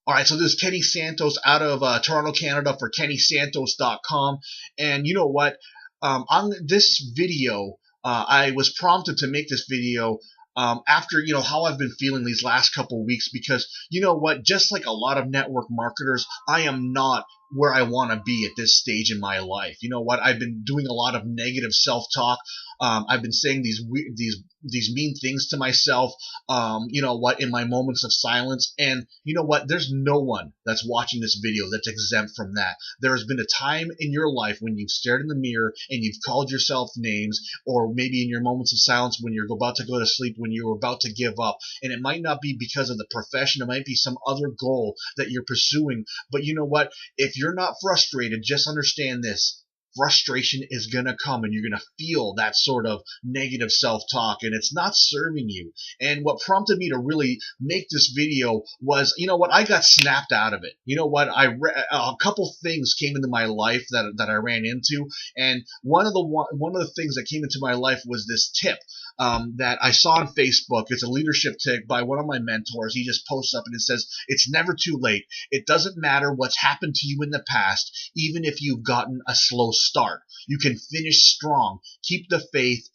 All right, so this is Kenny Santos out of Toronto, Canada for KennySantos.com. And you know what? On this video, I was prompted to make this video after, how I've been feeling these last couple of weeks because, you know what? Just like a lot of network marketers, I am not where I want to be at this stage in my life. You know what? I've been doing a lot of negative self-talk. I've been saying these mean things to myself. In my moments of silence. And you know what? There's no one that's watching this video that's exempt from that. There has been a time in your life when you've stared in the mirror and you've called yourself names, or maybe in your moments of silence when you're about to go to sleep, when you're about to give up. And it might not be because of the profession, it might be some other goal that you're pursuing. But you know what? If you're not frustrated, just understand this. Frustration is going to come and you're going to feel that sort of negative self-talk, and it's not serving you. And what prompted me to really make this video was, you know what, I got snapped out of it. You know what, a couple things came into my life that I ran into, and one of the things that came into my life was this tip that I saw on Facebook. It's a leadership tip by one of my mentors. He just posts up and it says, "It's never too late. It doesn't matter what's happened to you in the past, even if you've gotten a slow start. You can finish strong. Keep the faith.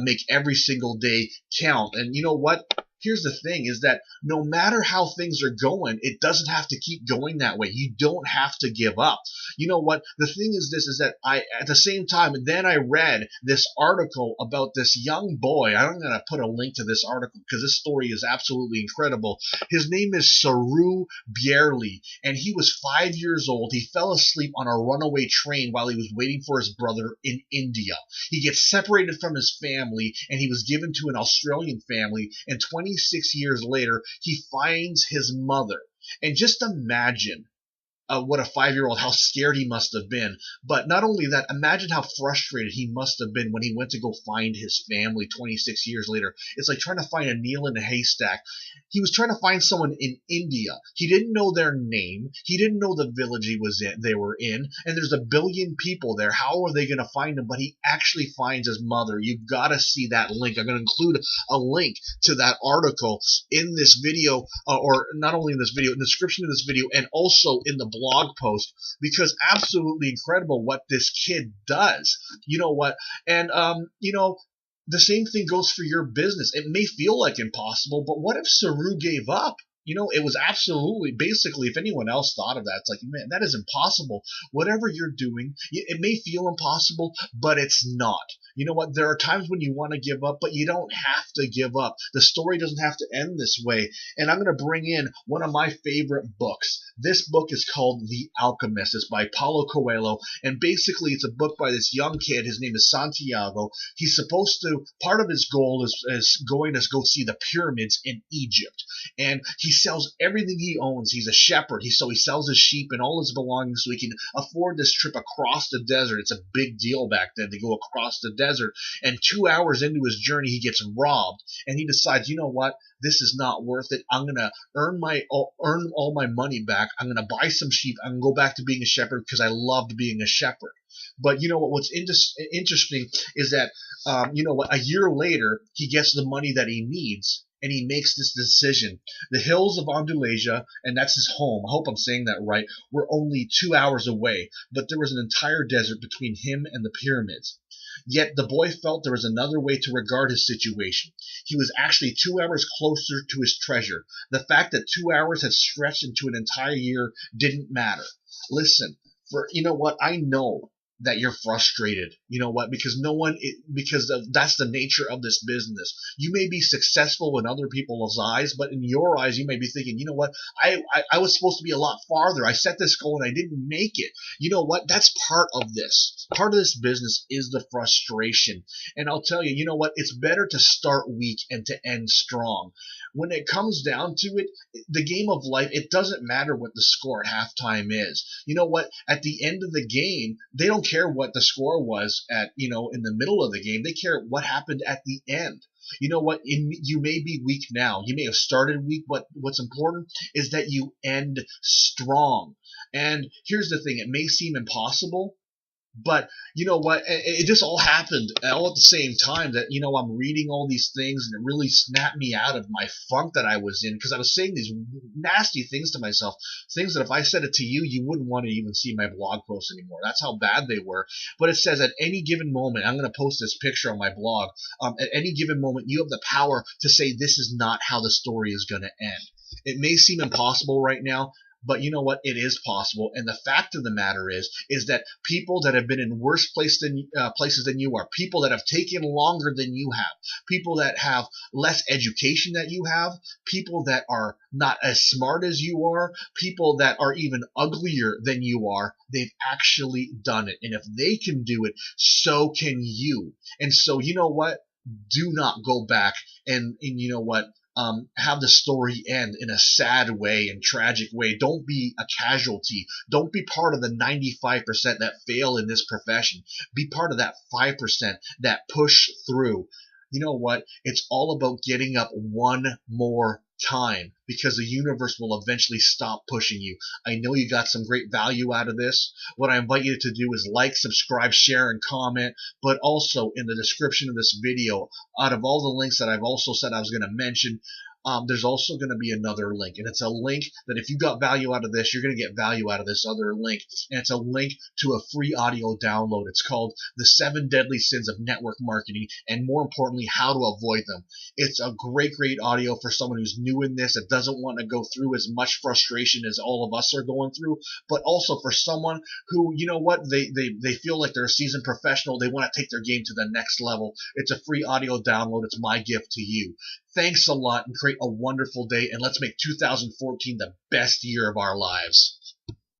Make every single day count." And you know what? Here's the thing is that no matter how things are going, it doesn't have to keep going that way. You don't have to give up. You know what? The thing is this, is that at the same time, then I read this article about this young boy. I'm going to put a link to this article because this story is absolutely incredible. His name is Saru Bierli, and he was 5 years old. He fell asleep on a runaway train while he was waiting for his brother in India. He gets separated from his family, and he was given to an Australian family, and 26 years later, he finds his mother. And just imagine what a 5-year-old, how scared he must have been. But not only that, imagine how frustrated he must have been when he went to go find his family 26 years later. It's like trying to find a needle in a haystack. He was trying to find someone in India. He didn't know their name. He didn't know the village they were in. And there's a billion people there. How are they going to find him? But he actually finds his mother. You've got to see that link. I'm going to include a link to that article in this video, or not only in this video, in the description of this video, and also in the blog post, because absolutely incredible what this kid does. You know what? And the same thing goes for your business. It may feel like impossible, but what if Saru gave up? It was absolutely, basically, if anyone else thought of that, it's like, man, that is impossible. Whatever you're doing, it may feel impossible, but it's not. You know what? There are times when you want to give up, but you don't have to give up. The story doesn't have to end this way. And I'm going to bring in one of my favorite books. This book is called The Alchemist. It's by Paulo Coelho. And basically, it's a book by this young kid. His name is Santiago. He's supposed to, part of his goal is going to go see the pyramids in Egypt. And he sells everything he owns. He's a shepherd. So he sells his sheep and all his belongings so he can afford this trip across the desert. It's a big deal back then to go across the desert. And 2 hours into his journey, he gets robbed. And he decides, you know what? This is not worth it. I'm going to earn all my money back. I'm going to buy some sheep. I'm going to go back to being a shepherd because I loved being a shepherd. But you know what? What's interesting is that, a year later, he gets the money that he needs. And he makes this decision. The hills of Andulasia, and that's his home, I hope I'm saying that right, were only 2 hours away, but there was an entire desert between him and the pyramids. Yet the boy felt there was another way to regard his situation. He was actually 2 hours closer to his treasure. The fact that 2 hours had stretched into an entire year didn't matter. Listen, you know what? I know that you're frustrated. You know what? Because that's the nature of this business. You may be successful in other people's eyes, but in your eyes, you may be thinking, you know what? I was supposed to be a lot farther. I set this goal and I didn't make it. You know what? That's part of this. Part of this business is the frustration. And I'll tell you, you know what? It's better to start weak and to end strong. When it comes down to it, the game of life, it doesn't matter what the score at halftime is. You know what? At the end of the game, they don't care what the score was in the middle of the game. They care what happened at the end. You know what? You may be weak now. You may have started weak, but what's important is that you end strong. And here's the thing. It may seem impossible, But you know what? It just all happened all at the same time that, I'm reading all these things, and it really snapped me out of my funk that I was in, because I was saying these nasty things to myself, things that if I said it to you, you wouldn't want to even see my blog posts anymore. That's how bad they were. But it says at any given moment, I'm going to post this picture on my blog. At any given moment, you have the power to say this is not how the story is going to end. It may seem impossible right now, but you know what? It is possible. And the fact of the matter is that people that have been in worse places than you are, people that have taken longer than you have, people that have less education that you have, people that are not as smart as you are, people that are even uglier than you are, they've actually done it. And if they can do it, so can you. And so, you know what? Do not go back and you know what? Have the story end in a sad way and tragic way. Don't be a casualty. Don't be part of the 95% that fail in this profession. Be part of that 5% that push through. You know what? It's all about getting up one more time, because the universe will eventually stop pushing you. I know you got some great value out of this. What I invite you to do is like, subscribe, share, and comment. But also in the description of this video, out of all the links that I've also said I was going to mention, there's also going to be another link. And it's a link that if you got value out of this, you're going to get value out of this other link. And it's a link to a free audio download. It's called The 7 Deadly Sins of Network Marketing, and more importantly, How to Avoid Them. It's a great, great audio for someone who's new in this, that doesn't want to go through as much frustration as all of us are going through, but also for someone who, you know what, they feel like they're a seasoned professional. They want to take their game to the next level. It's a free audio download. It's my gift to you. Thanks a lot, and create a wonderful day, and let's make 2014 the best year of our lives.